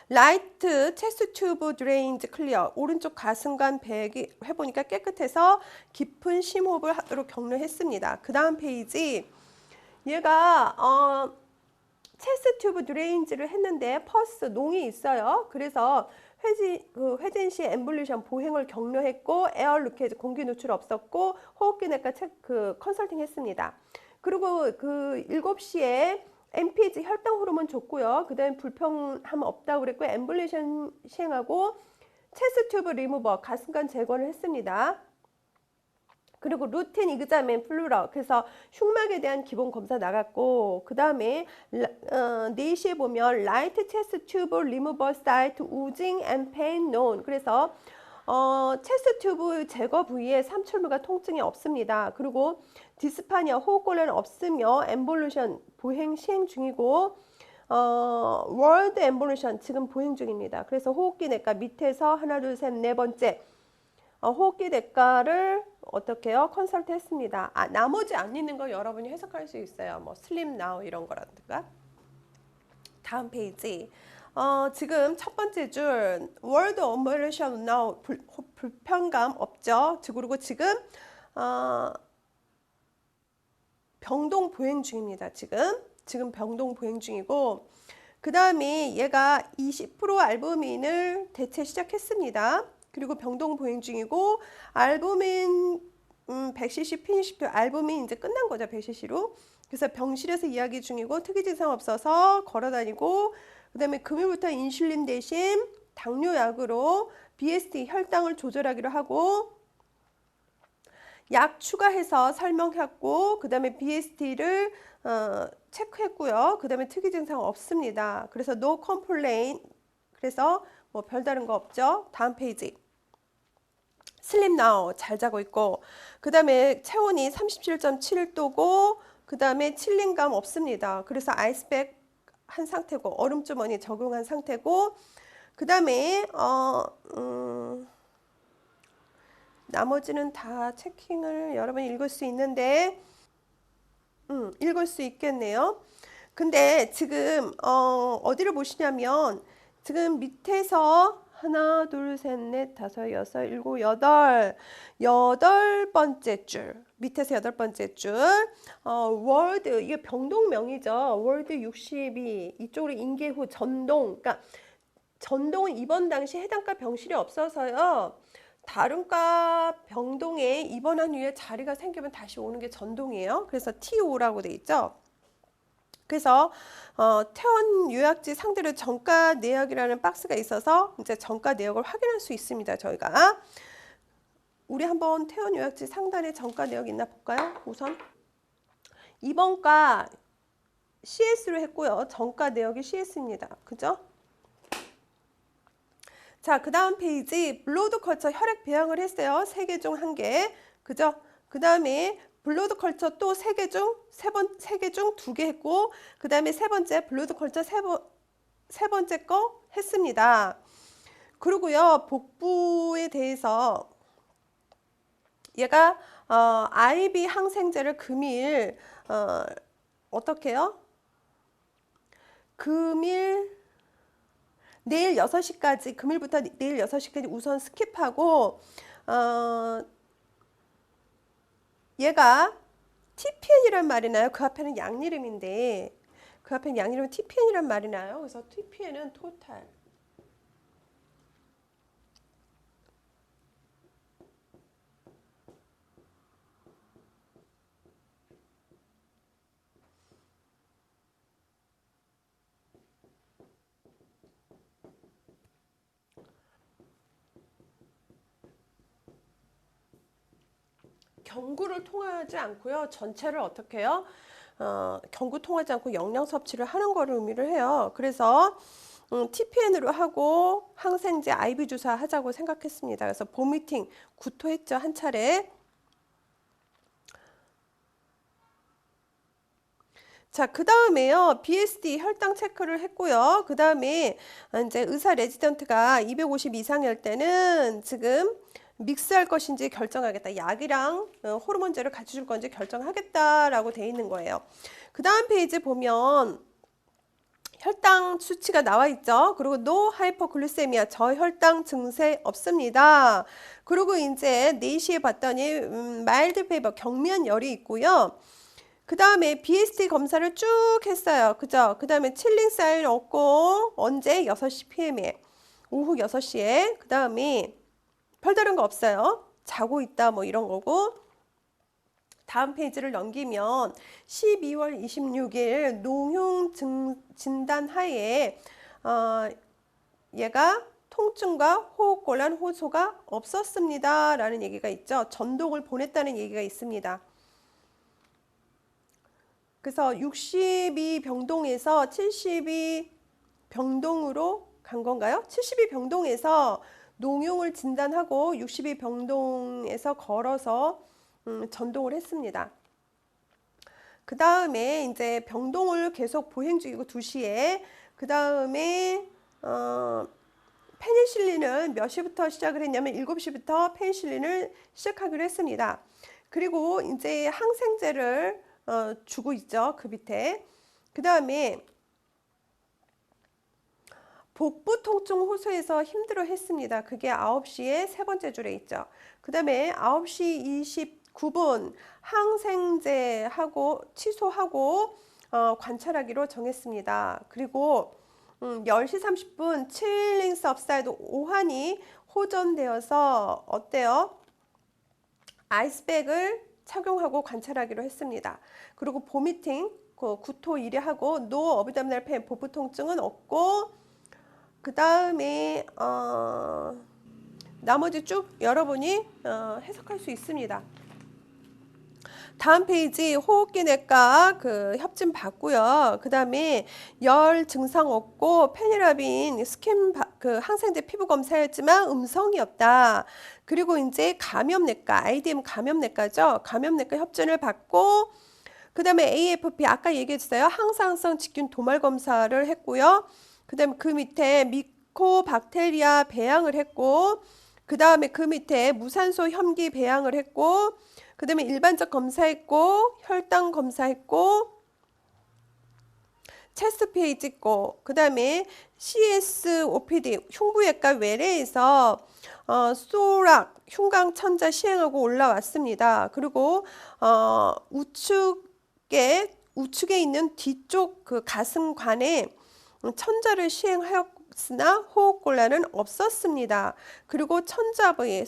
라이트 체스트 튜브 드레인즈 클리어 오른쪽 가슴간 배기 해보니까 깨끗해서 깊은 심호흡을 하도록 격려했습니다. 그 다음 페이지 얘가 체스트 튜브 드레인지를 했는데 퍼스 농이 있어요. 그래서 회진 시 엠볼리션 보행을 격려했고 에어 루케이지 공기 노출 없었고 호흡기 내과 컨설팅 했습니다. 그리고 그 7시에 MPH 혈당 호르몬 줬고요. 그 다음에 불편함 없다고 그랬고 엠볼리션 시행하고 체스트 튜브 리무버 가슴간 제거를 했습니다. 그리고 루틴 이그자멘 플루러 그래서 흉막에 대한 기본 검사 나갔고 그 다음에 4시에 보면 라이트 체스트 튜브 리무버 사이트 우징 앤 페인 논 그래서 체스트 튜브 제거 부위에 삼출물과 통증이 없습니다. 그리고 디스파니아 호흡곤란 없으며 엠볼루션 보행 시행 중이고 월드 엠볼루션 지금 보행 중입니다. 그래서 호흡기 내과 밑에서 하나 둘 셋 네 번째 호흡기 내과를 어떻게 해요? 컨설트 했습니다. 나머지 안 있는 거 여러분이 해석할 수 있어요. 뭐 슬림 나우 이런 거라든가. 다음 페이지. 지금 첫 번째 줄 월드 엠볼루션 나우 불편감 없죠. 그리고 지금 병동 보행 중입니다. 지금 병동 보행 중이고 그 다음에 얘가 20% 알부민을 대체 시작했습니다. 그리고 병동 보행 중이고 알부민 100cc 피니시표 알부민 이제 끝난 거죠. 100cc로. 그래서 병실에서 이야기 중이고 특이 증상 없어서 걸어다니고 그 다음에 금요일부터 인슐린 대신 당뇨약으로 BST 혈당을 조절하기로 하고 약 추가해서 설명했고 그 다음에 BST를 체크했고요. 그 다음에 특이 증상 없습니다. 그래서 no complaint 그래서 뭐 별다른 거 없죠. 다음 페이지. 슬립 나우 잘 자고 있고 그 다음에 체온이 37.7도고 그 다음에 칠링감 없습니다. 그래서 아이스백 한 상태고 얼음주머니 적용한 상태고 그 다음에 나머지는 다 체킹을 여러분이 읽을 수 있는데 읽을 수 있겠네요. 근데 지금 어디를 보시냐면 지금 밑에서 하나, 둘, 셋, 넷, 다섯, 여섯, 일곱, 여덟 번째 줄 밑에서 8번째 줄 월드 이게 병동명이죠. 월드 62 이쪽으로 인계후 전동 그러니까 전동은 입원 당시 해당과 병실이 없어서요. 다른 과 병동에 입원한 후에 자리가 생기면 다시 오는 게 전동이에요. 그래서 TO라고 돼 있죠. 그래서 퇴원 요약지 상대로 정가 내역이라는 박스가 있어서 이제 정가 내역을 확인할 수 있습니다. 저희가 우리 한번 퇴원 요약지 상단에 정가 내역 있나 볼까요? 우선 2번가 CS로 했고요. 정가 내역이 CS입니다. 그죠? 자, 그 다음 페이지 블러드 컬처 혈액 배양을 했어요. 3개 중 1개. 그죠? 그 다음에 블러드 컬처 또 3개 중 3개 중 2개 했고, 그 다음에 세 번째 블러드 컬처 세 번째 거 했습니다. 그리고요, 복부에 대해서 얘가 IB 항생제를 금일 어떻게 해요? 금일 내일 6시까지, 금일부터 내일 6시까지 우선 스킵하고 얘가 TPN이란 말이 나요. 그 앞에는 양이름인데 그 앞에는 양이름은 TPN이란 말이 나요. 그래서 TPN은 토탈. 경구를 통하지 않고요. 전체를 어떻게 해요? 경구 통하지 않고 영양 섭취를 하는 거를 의미를 해요. 그래서 TPN으로 하고 항생제 IV 주사 하자고 생각했습니다. 그래서 보미팅, 구토했죠. 한 차례. 자, 그 다음에요. BSD 혈당 체크를 했고요. 그 다음에 이제 의사 레지던트가 250 이상일 때는 지금 믹스할 것인지 결정하겠다. 약이랑 호르몬제를 같이 줄 건지 결정하겠다라고 돼 있는 거예요. 그 다음 페이지 보면 혈당 수치가 나와 있죠. 그리고 노 하이퍼글리세미아 저혈당 증세 없습니다. 그리고 이제 4시에 봤더니 마일드 페이버 경미한 열이 있고요. 그 다음에 BSD 검사를 쭉 했어요. 그죠? 그 다음에 칠링 사인 없고 언제? 6시 PM에 오후 6시에 그 다음에 별다른 거 없어요. 자고 있다 뭐 이런 거고. 다음 페이지를 넘기면 12월 26일 농흉 진단 하에 얘가 통증과 호흡곤란 호소가 없었습니다 라는 얘기가 있죠. 전동을 보냈다는 얘기가 있습니다. 그래서 62병동에서 72병동으로 간 건가요? 72병동에서 농용을 진단하고 62병동에서 걸어서 전동을 했습니다. 그 다음에 이제 병동을 계속 보행 중이고 2시에 그 다음에 페니실린은 몇 시부터 시작을 했냐면 7시부터 페니실린을 시작하기로 했습니다. 그리고 이제 항생제를 주고 있죠. 그 밑에. 그 다음에 복부 통증 호소해서 힘들어 했습니다. 그게 9시에 세 번째 줄에 있죠. 그 다음에 9시 29분 항생제하고 취소하고 관찰하기로 정했습니다. 그리고 10시 30분 칠링 सब사이드 오한이 호전되어서 어때요? 아이스백을 착용하고 관찰하기로 했습니다. 그리고 보미팅, 구토 1위하고 노 어비다미널 페인, 복부 통증은 없고 그 다음에 나머지 쭉 여러분이 해석할 수 있습니다. 다음 페이지 호흡기 내과 그 협진 받고요. 그 다음에 열 증상 없고 페니라빈 스킨 그 항생제 피부 검사였지만 음성이 없다. 그리고 이제 감염내과 IDM 감염내과죠. 감염내과 협진을 받고 그 다음에 AFP 아까 얘기했어요. 항상성 직균 도말 검사를 했고요. 그 다음에 그 밑에 미코박테리아 배양을 했고 그 다음에 그 밑에 무산소 혐기 배양을 했고 그 다음에 일반적 검사했고 혈당 검사했고 체스트 페이 찍고 그 다음에 CSOPD 흉부외과 외래에서 소락 흉강 천자 시행하고 올라왔습니다. 그리고 우측에 있는 뒤쪽 그 가슴관에 천자를 시행하였으나 호흡곤란은 없었습니다. 그리고 천자 부위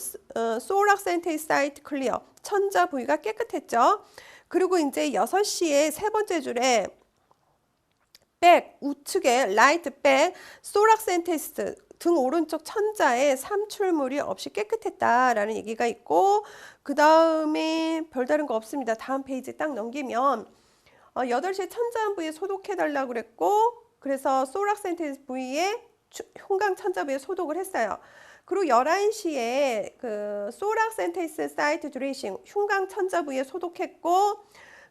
소락 센테이 사이트 클리어 천자 부위가 깨끗했죠. 그리고 이제 6시에 세 번째 줄에 백, 우측에 라이트 백, 소락센테스 등 오른쪽 천자에 삼출물이 없이 깨끗했다라는 얘기가 있고, 그 다음에 별다른 거 없습니다. 다음 페이지 딱 넘기면 8시에 천장 부위에 소독해달라고 그랬고, 그래서 소락센테스 부위에 흉강 천자 부위에 소독을 했어요. 그리고 11시에 그 소락센테스 사이트 드레싱 흉강 천자 부위에 소독했고,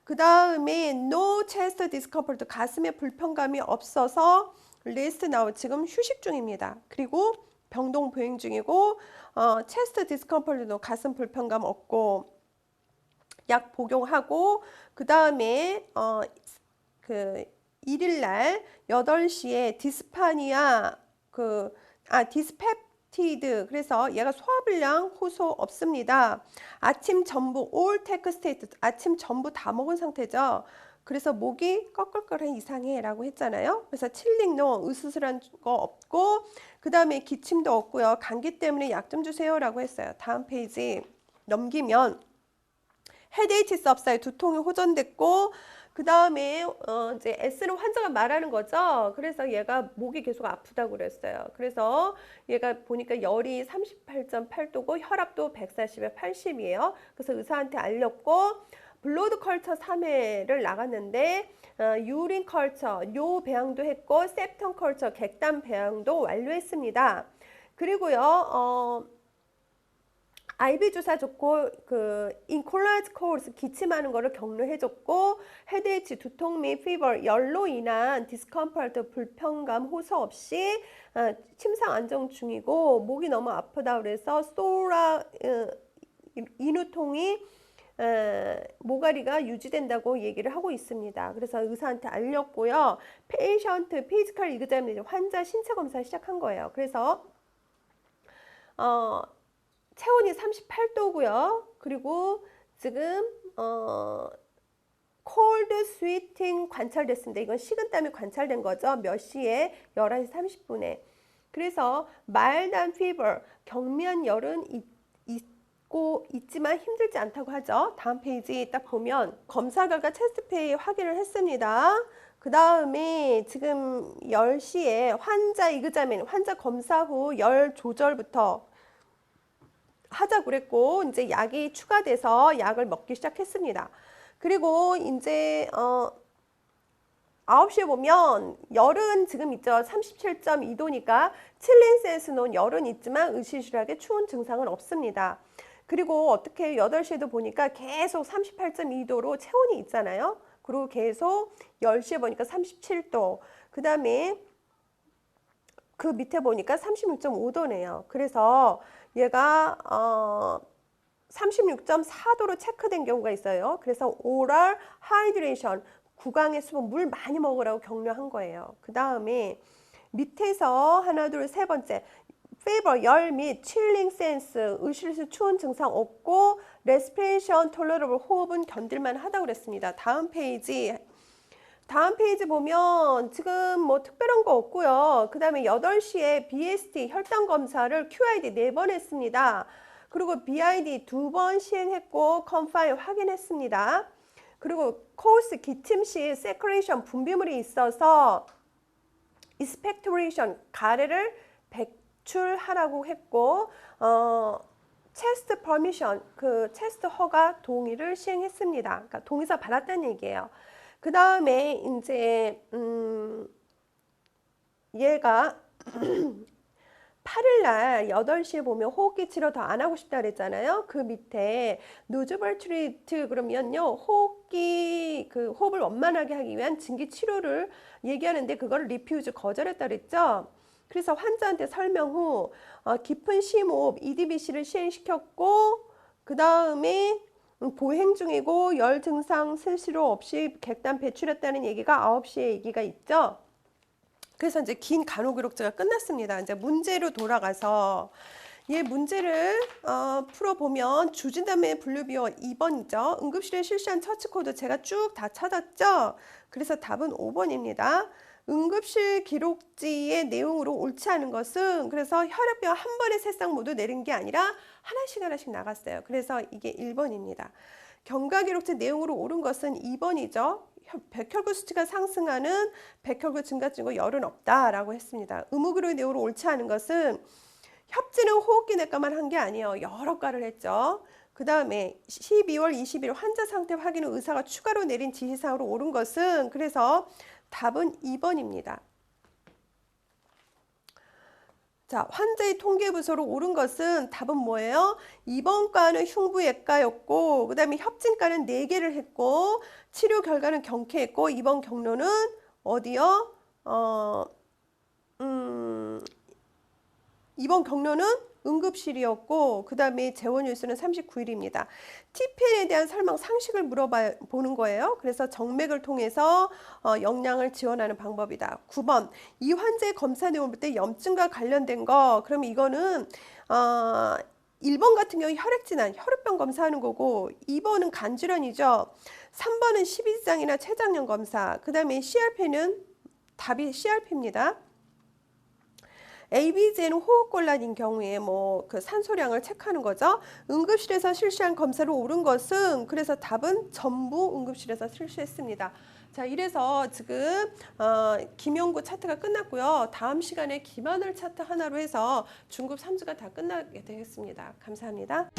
그 다음에 no chest discomfort 가슴에 불편감이 없어서 rest now 지금 휴식 중입니다. 그리고 병동 보행 중이고 chest discomfort도 가슴 불편감 없고 약 복용하고, 그 다음에 그 1일날 8시에 디스파니아 디스펩티드 그래서 얘가 소화불량 호소 없습니다. 아침 전부 all take state 아침 전부 다 먹은 상태죠. 그래서 목이 꺼끌꺼끌 이상해 라고 했잖아요. 그래서 칠링노 으스스한 거 없고, 그 다음에 기침도 없고요. 감기 때문에 약 좀 주세요 라고 했어요. 다음 페이지 넘기면 헤데이치 subside 두통이 호전됐고, 그 다음에 이제 S는 환자가 말하는 거죠. 그래서 얘가 목이 계속 아프다고 그랬어요. 그래서 얘가 보니까 열이 38.8도고 혈압도 140에 80이에요. 그래서 의사한테 알렸고, 블러드 컬처 3회를 나갔는데 유린 컬처 요 배양도 했고, septum 컬처 객단 배양도 완료했습니다. 그리고요 IV 주사 줬고, 그 인콜라이즈 코르스 기침하는 거를 격려해줬고, 헤드에치 두통 및 피버 열로 인한 디스컴포트 불편감 호소 없이 침상 안정 중이고, 목이 너무 아프다 그래서 소라 인후통이 모가리가 유지된다고 얘기를 하고 있습니다. 그래서 의사한테 알렸고요. 페이션트 피지컬 이그자민 환자 신체 검사 시작한 거예요. 그래서 체온이 38도고요. 그리고 지금 콜드 스위팅 관찰됐습니다. 이건 식은땀이 관찰된 거죠. 몇 시에? 11시 30분에. 그래서 말단 피버, 경미한 열은 있지만 힘들지 않다고 하죠. 다음 페이지 딱 보면 검사 결과 체스트페이 확인을 했습니다. 그 다음에 지금 10시에 환자 이그자민, 환자 검사 후 열 조절부터 하자고 그랬고, 이제 약이 추가돼서 약을 먹기 시작했습니다. 그리고 이제 9시에 보면 열은 지금 있죠. 37.2도니까 칠린센스는 열은 있지만 으실으실하게 추운 증상은 없습니다. 그리고 어떻게 8시에도 보니까 계속 38.2도로 체온이 있잖아요. 그리고 계속 10시에 보니까 37도. 그 다음에 그 밑에 보니까 36.5도네요. 그래서 얘가 36.4도로 체크된 경우가 있어요. 그래서 오럴 하이드레이션, 구강의 수분, 물 많이 먹으라고 격려한 거예요. 그 다음에 밑에서 하나, 둘, 세 번째 fever, 열 및 chilling sense, 으실으실 추운 증상 없고 respiration tolerable, 호흡은 견딜만 하다고 그랬습니다. 다음 페이지 보면 지금 뭐 특별한 거 없고요. 그 다음에 8시에 BST 혈당 검사를 QID 4번 했습니다. 그리고 BID 2번 시행했고 confine 확인했습니다. 그리고 코스 기침 시 secretion 분비물이 있어서 expectoration 가래를 배출하라고 했고, 체스트 퍼미션 그 체스트 허가 동의를 시행했습니다. 그러니까 동의서 받았다는 얘기예요. 그 다음에 이제 얘가 8일날 8시에 보면 호흡기 치료 더 안 하고 싶다 그랬잖아요. 그 밑에 노즈벌 트리트 그러면요, 호흡기 그 호흡을 원만하게 하기 위한 증기 치료를 얘기하는데 그거를 리퓨즈 거절했다 그랬죠. 그래서 환자한테 설명 후 깊은 심호흡 EDBC를 시행시켰고, 그 다음에 보행 중이고 열 증상 슬시로 없이 객단 배출했다는 얘기가 9시에 얘기가 있죠. 그래서 이제 긴 간호 기록자가 끝났습니다. 이제 문제로 돌아가서 얘 문제를 풀어보면 주진담의 분류비어 2번이죠. 응급실에 실시한 처치 코드 제가 쭉 다 찾았죠. 그래서 답은 5번입니다. 응급실 기록지의 내용으로 옳지 않은 것은 그래서 혈액병 한 번에 세 쌍 모두 내린 게 아니라 하나씩 나갔어요. 그래서 이게 1번입니다. 경과 기록지 내용으로 옳은 것은 2번이죠. 백혈구 수치가 상승하는 백혈구 증가 증후 열은 없다라고 했습니다. 의무기록 내용으로 옳지 않은 것은 협진은 호흡기 내과만 한 게 아니에요. 여러 과를 했죠. 그 다음에 12월 20일 환자 상태 확인 후 의사가 추가로 내린 지시사항으로 옳은 것은 그래서 답은 2번입니다. 자, 환자의 통계 부서로 옳은 것은 답은 뭐예요? 2번과는 흉부외과였고 그 다음에 협진과는 4개를 했고 치료 결과는 경쾌했고 2번 경로는 어디요? 2번 경로는 응급실이었고 그 다음에 재원 일수는 39일입니다. TPN에 대한 설명 상식을 물어보는 거예요. 그래서 정맥을 통해서 영양을 지원하는 방법이다. 9번 이 환자의 검사 내용을 볼 때 염증과 관련된 거 그러면 이거는 1번 같은 경우 혈액진환, 혈액병 검사하는 거고 2번은 간질환이죠. 3번은 십이지장이나 췌장염 검사 그 다음에 CRP는 답이 CRP입니다. ABG는 호흡곤란인 경우에 뭐 그 산소량을 체크하는 거죠. 응급실에서 실시한 검사로 옳은 것은 그래서 답은 전부 응급실에서 실시했습니다. 자, 이래서 지금 김영구 차트가 끝났고요. 다음 시간에 김하늘 차트 하나로 해서 중급 3주가 다 끝나게 되겠습니다. 감사합니다.